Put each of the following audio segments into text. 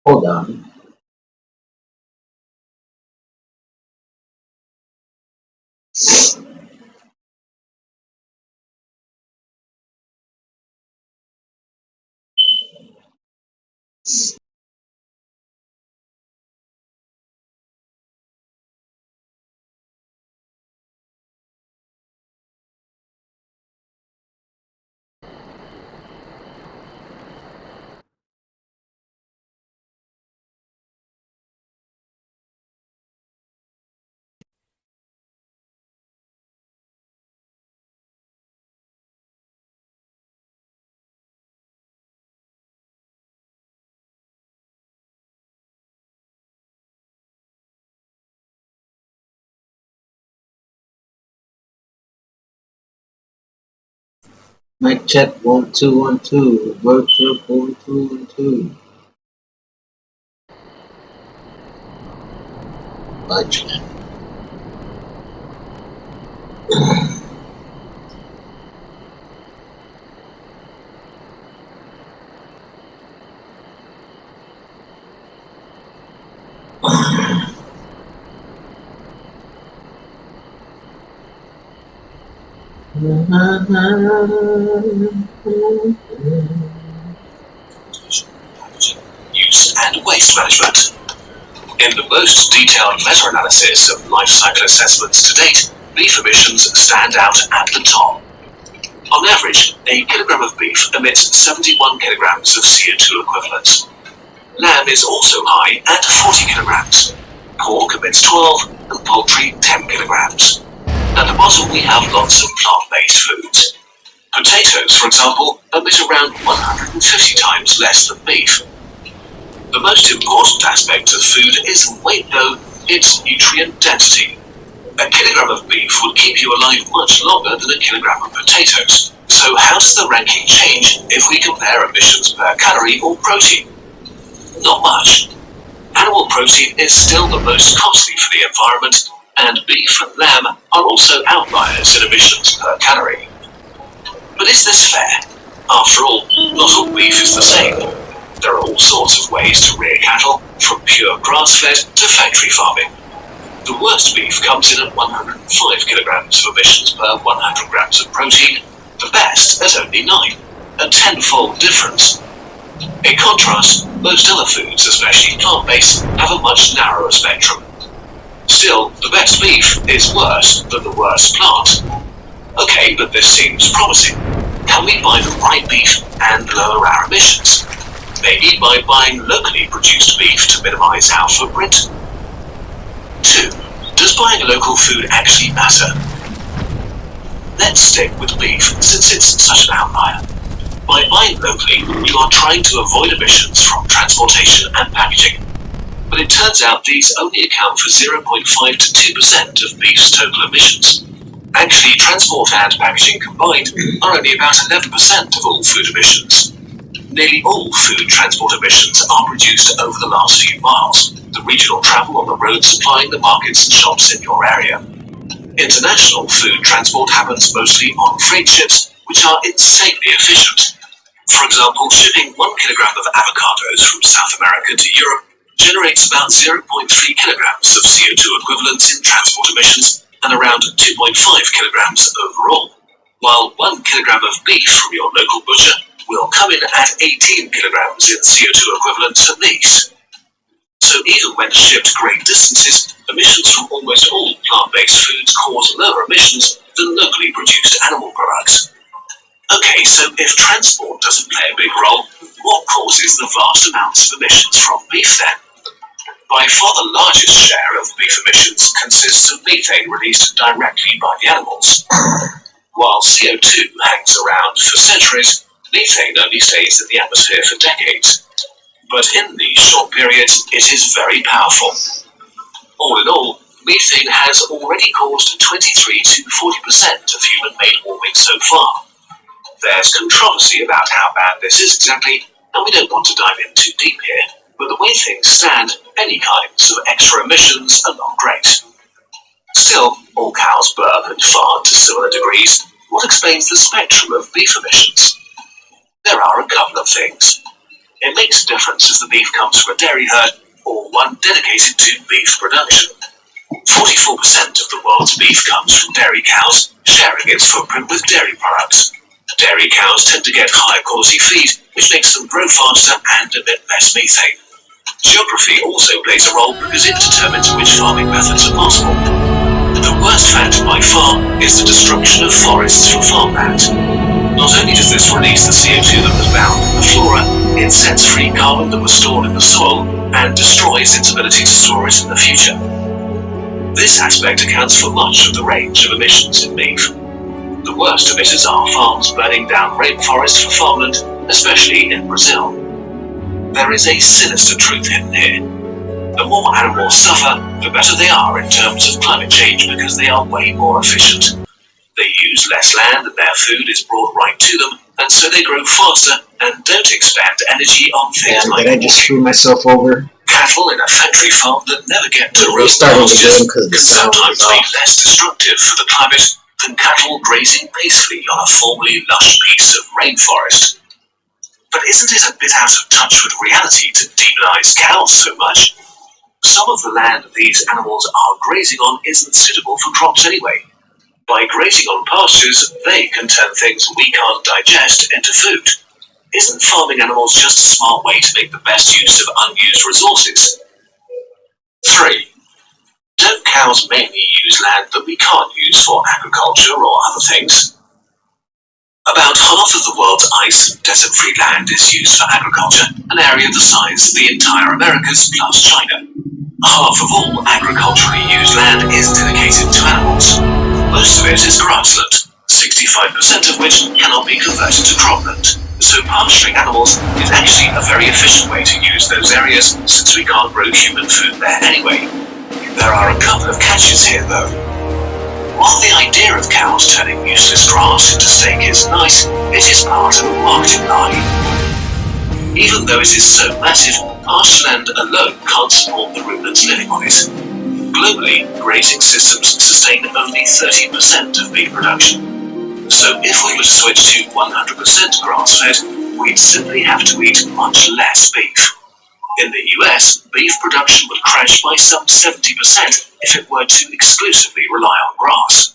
Hold on. Mic check 1 2 1 2. Work check 1 2 1 2. Mic check. Use and waste management. In the most detailed meta-analysis of life cycle assessments to date, beef emissions stand out at the top. On average, a kilogram of beef emits 71 kilograms of CO2 equivalents. Lamb is also high at 40 kilograms. Pork emits 12 and poultry 10 kilograms. At the bottom we have lots of plant-based foods. Potatoes, for example, emit around 150 times less than beef. The most important aspect of food isn't weight though, it's nutrient density. A kilogram of beef will keep you alive much longer than a kilogram of potatoes. So how does the ranking change if we compare emissions per calorie or protein? Not much. Animal protein is still the most costly for the environment, and beef and lamb are also outliers in emissions per calorie. But is this fair? After all, not all beef is the same. There are all sorts of ways to rear cattle, from pure grass-fed to factory farming. The worst beef comes in at 105 kilograms of emissions per 100 grams of protein, the best at only 9, a tenfold difference. In contrast, most other foods, especially plant-based, have a much narrower spectrum. Still, the best beef is worse than the worst plant. Okay, but this seems promising. Can we buy the right beef and lower our emissions? Maybe by buying locally produced beef to minimize our footprint? 2. Does buying local food actually matter? Let's stick with beef since it's such an outlier. By buying locally, you are trying to avoid emissions from transportation and packaging. But it turns out these only account for 0.5 to 2% of beef's total emissions. Actually, transport and packaging combined are only about 11% of all food emissions. Nearly all food transport emissions are reduced over the last few miles, the regional travel on the road supplying the markets and shops in your area. International food transport happens mostly on freight ships, which are insanely efficient. For example, shipping 1 kilogram of avocados from South America to Europe generates about 0.3 kilograms of CO2 equivalents in transport emissions and around 2.5 kilograms overall, while 1 kilogram of beef from your local butcher will come in at 18 kilograms in CO2 equivalents at least. So even when shipped great distances, emissions from almost all plant-based foods cause lower emissions than locally produced animal products. Okay, so if transport doesn't play a big role, what causes the vast amounts of emissions from beef then? By far the largest share of beef emissions consists of methane released directly by the animals. While CO2 hangs around for centuries, methane only stays in the atmosphere for decades. But in these short periods, it is very powerful. All in all, methane has already caused 23 to 40% of human-made warming so far. There's controversy about how bad this is exactly, and we don't want to dive in too deep here, but the way things stand, any kinds of extra emissions are not great. Still, all cows burp and fart to similar degrees. What explains the spectrum of beef emissions? There are a couple of things. It makes a difference if the beef comes from a dairy herd or one dedicated to beef production. 44% of the world's beef comes from dairy cows, sharing its footprint with dairy products. Dairy cows tend to get higher quality feed, which makes them grow faster and emit less methane. Geography also plays a role because it determines which farming methods are possible. The worst fact by far is the destruction of forests for farmland. Not only does this release the CO2 that was bound in the flora, it sets free carbon that was stored in the soil and destroys its ability to store it in the future. This aspect accounts for much of the range of emissions in beef. The worst emitters are farms burning down rainforest for farmland, especially in Brazil. There is a sinister truth hidden here. The more animals suffer, the better they are in terms of climate change because they are way more efficient. They use less land and their food is brought right to them, and so they grow faster and don't expend energy on things like did I just screw myself over? Cattle in a factory farm that never get to roam Restarting the pastures game because the can sound sometimes was be off. less destructive for the climate than cattle grazing peacefully on a formerly lush piece of rainforest. But isn't it a bit out of touch with reality to demonize cows so much? Some of the land these animals are grazing on isn't suitable for crops anyway. By grazing on pastures, they can turn things we can't digest into food. Isn't farming animals just a smart way to make the best use of unused resources? 3. Don't cows mainly use land that we can't use for agriculture or other things? About half of the world's ice and desert-free land is used for agriculture, an area the size of the entire Americas plus China. Half of all agriculturally used land is dedicated to animals. Most of it is grassland, 65% of which cannot be converted to cropland. So pasturing animals is actually a very efficient way to use those areas since we can't grow human food there anyway. There are a couple of catches here though. While the idea of cows turning useless grass into steak is nice, it is part of a marketing lie. Even though it is so massive, pastureland alone can't support the ruminants living on it. Globally, grazing systems sustain only 13% of beef production. So if we were to switch to 100% grass-fed, we'd simply have to eat much less beef. In the US, beef production would crash by some 70% if it were to exclusively rely on grass.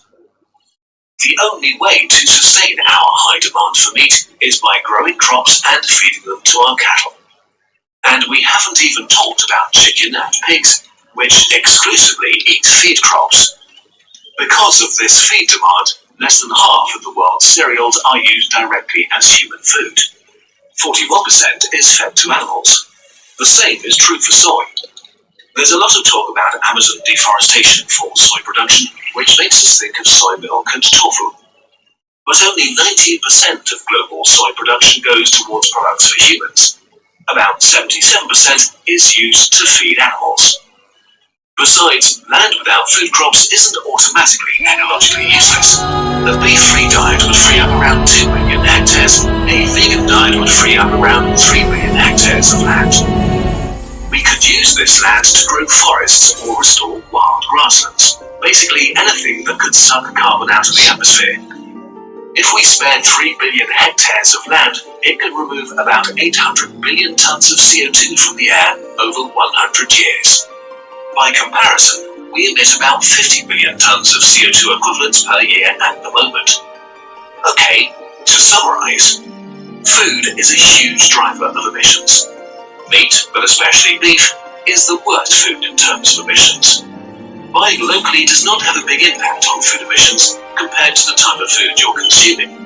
The only way to sustain our high demand for meat is by growing crops and feeding them to our cattle. And we haven't even talked about chicken and pigs, which exclusively eat feed crops. Because of this feed demand, less than half of the world's cereals are used directly as human food. 41% is fed to animals. The same is true for soy. There's a lot of talk about Amazon deforestation for soy production, which makes us think of soy milk and tofu. But only 19% of global soy production goes towards products for humans. About 77% is used to feed animals. Besides, land without food crops isn't automatically ecologically useless. A beef-free diet would free up around 2 million hectares. A vegan diet would free up around 3 million hectares of land. We could use this land to grow forests or restore wild grasslands. Basically anything that could suck carbon out of the atmosphere. If we spared 3 billion hectares of land, it could remove about 800 billion tons of CO2 from the air over 100 years. By comparison, we emit about 50 billion tons of CO2 equivalents per year at the moment. Okay, to summarize, food is a huge driver of emissions. Meat, but especially beef, is the worst food in terms of emissions. Buying locally does not have a big impact on food emissions compared to the type of food you're consuming.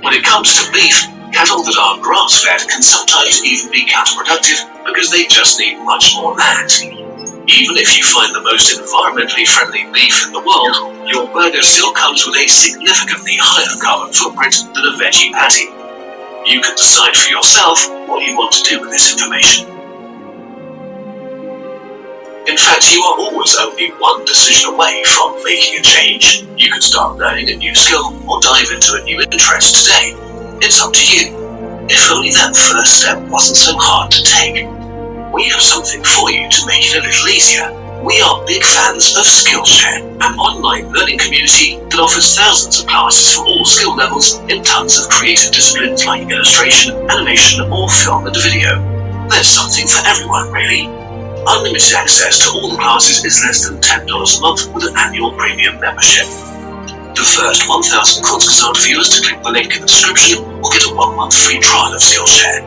When it comes to beef, cattle that are grass-fed can sometimes even be counterproductive because they just need much more land. Even if you find the most environmentally friendly beef in the world, your burger still comes with a significantly higher carbon footprint than a veggie patty. You can decide for yourself what you want to do with this information. In fact, you are always only one decision away from making a change. You can start learning a new skill or dive into a new interest today. It's up to you. If only that first step wasn't so hard to take. We have something for you to make it a little easier. We are big fans of Skillshare, an online learning community that offers thousands of classes for all skill levels in tons of creative disciplines like illustration, animation, or film and video. There's something for everyone, really. Unlimited access to all the classes is less than $10 a month with an annual premium membership. The first 1,000 Kurzgesagt viewers to click the link in the description will get a 1-month free trial of Skillshare.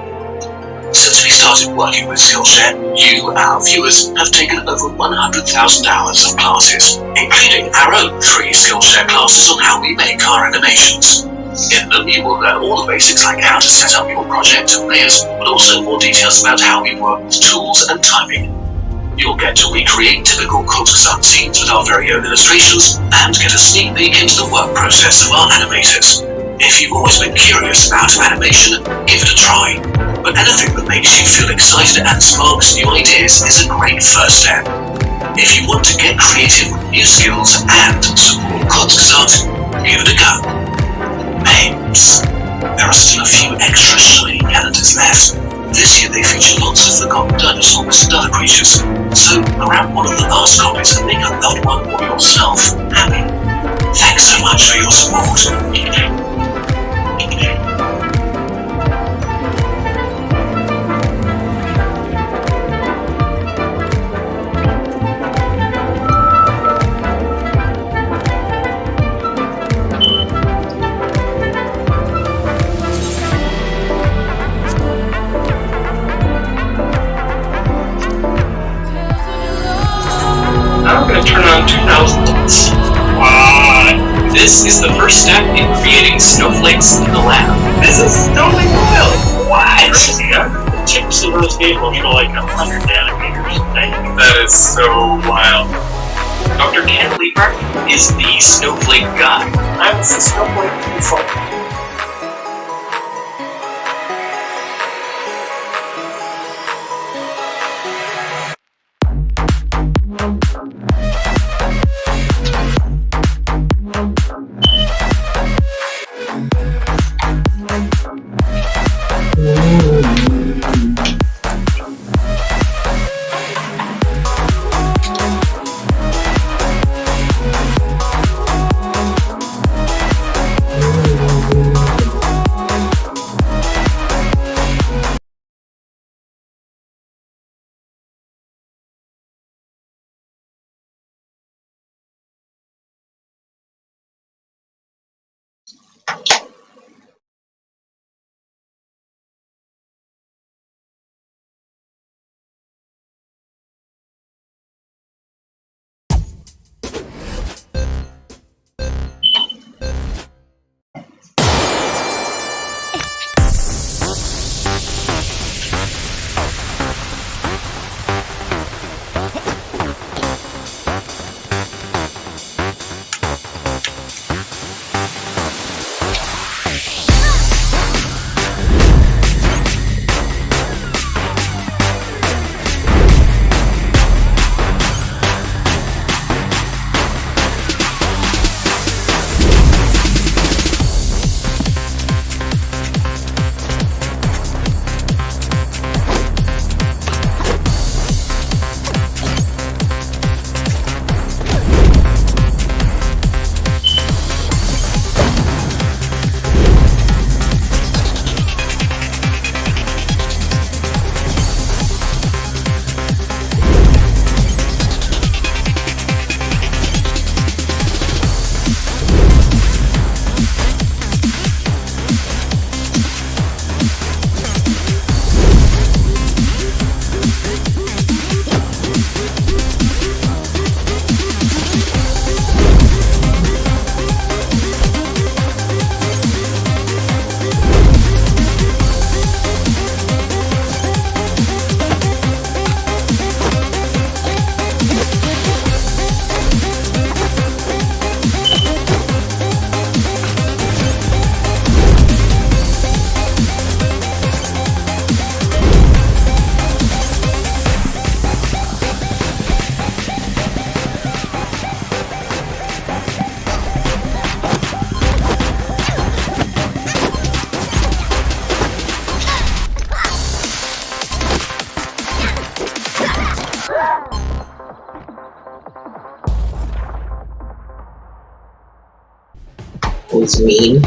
Since we started working with Skillshare, you, our viewers, have taken over 100,000 hours of classes, including our own free Skillshare classes on how we make our animations. In them, you will learn all the basics like how to set up your project and layers, but also more details about how we work with tools and timing. You'll get to recreate typical Kurzgesagt scenes with our very own illustrations and get a sneak peek into the work process of our animators. If you've always been curious about animation, give it a try. But anything that makes you feel excited and sparks new ideas is a great first step. If you want to get creative with new skills and support Kurzgesagt, give it a go. Hey, there are still a few extra shiny calendars left. This year they feature lots of forgotten dinosaurs and other creatures, so grab one of the last copies and make a loved one or yourself happy. Thanks so much for your support. I'm going to turn on 2,000 lights. This is the first step in creating snowflakes in the lab. This is totally wild. What? Crazy, huh? The tips of those cables are like 100 nanometers. That is so wild. Dr. Ken Liebert is the snowflake guy. I'm the snowflake consultant. mean.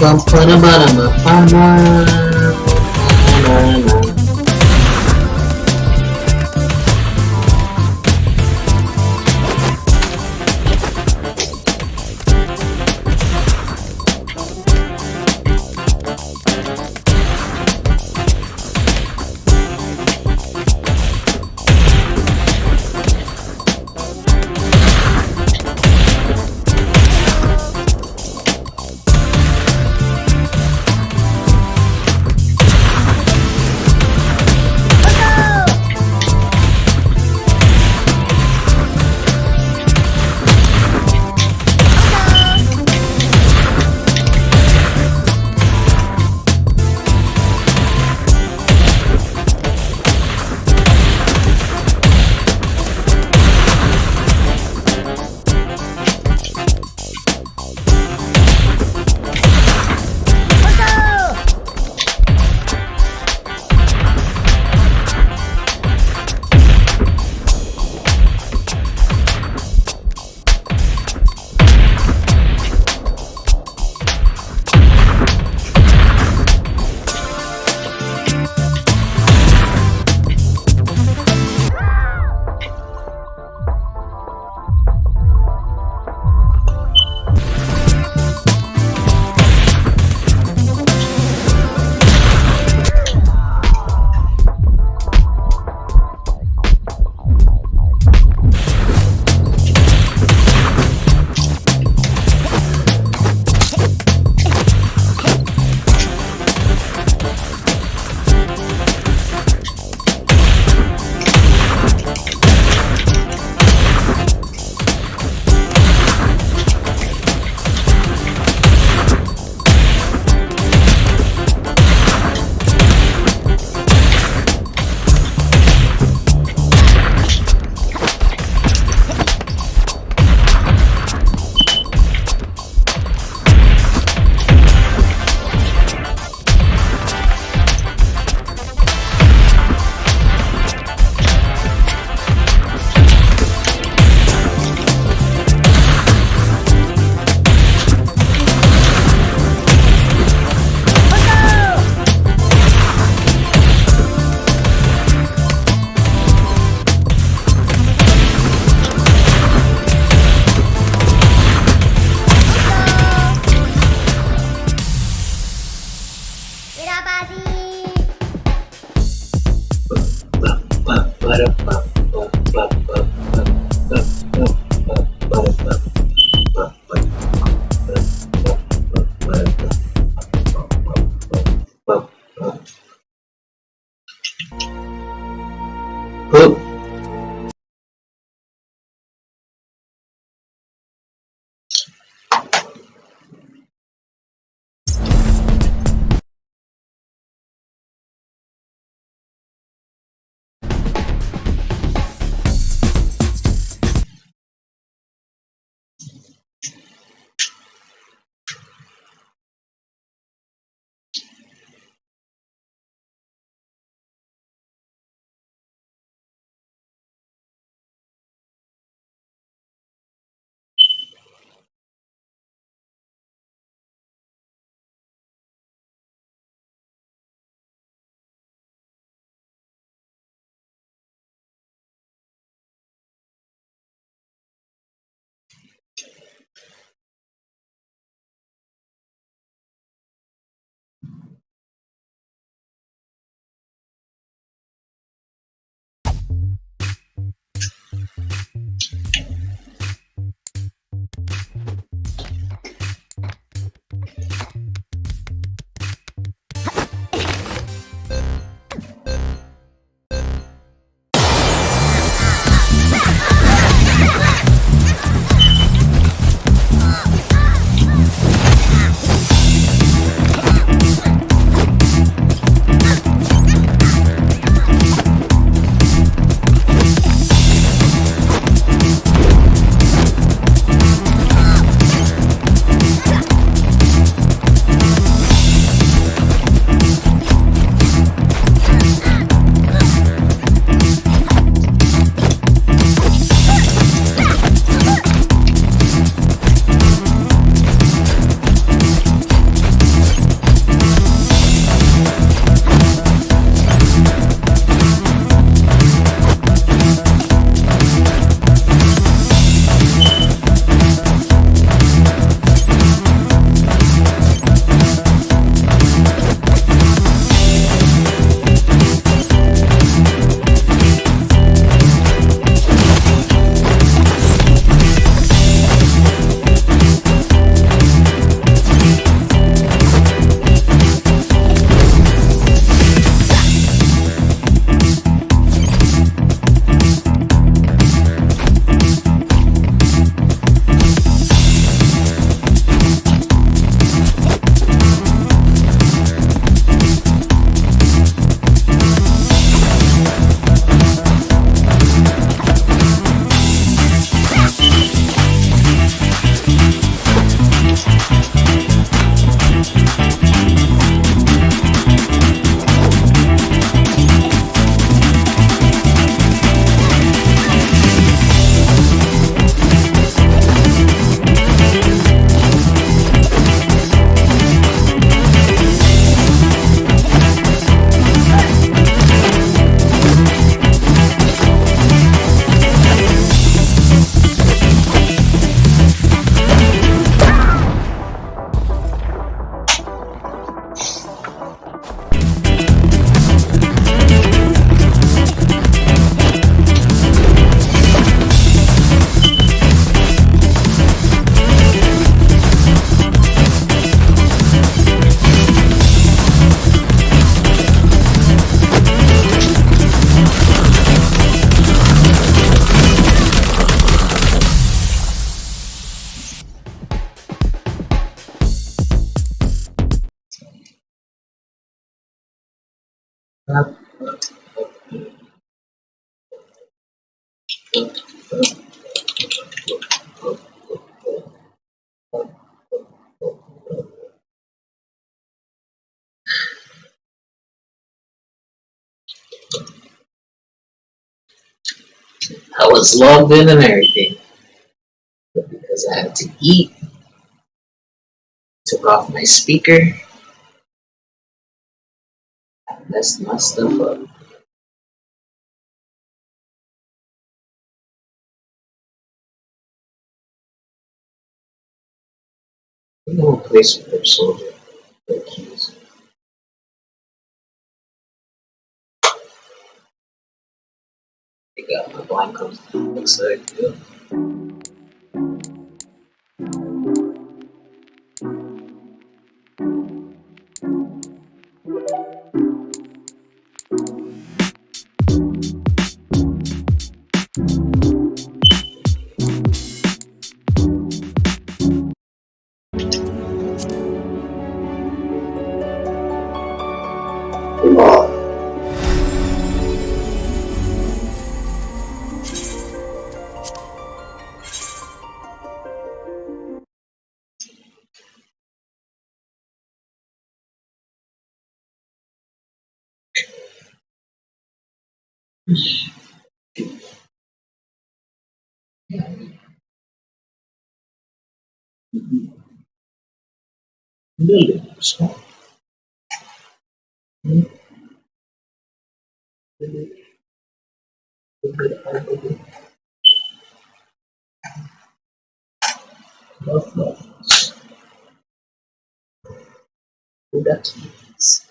bum ba da ba da ba ba ba. Hook. I was logged in and everything, but because I had to eat, took off my speaker, I messed my stuff up. I'm gonna replace with their soldier. Their keys. They got my blind comes looks like yeah. So, love. Who got keys?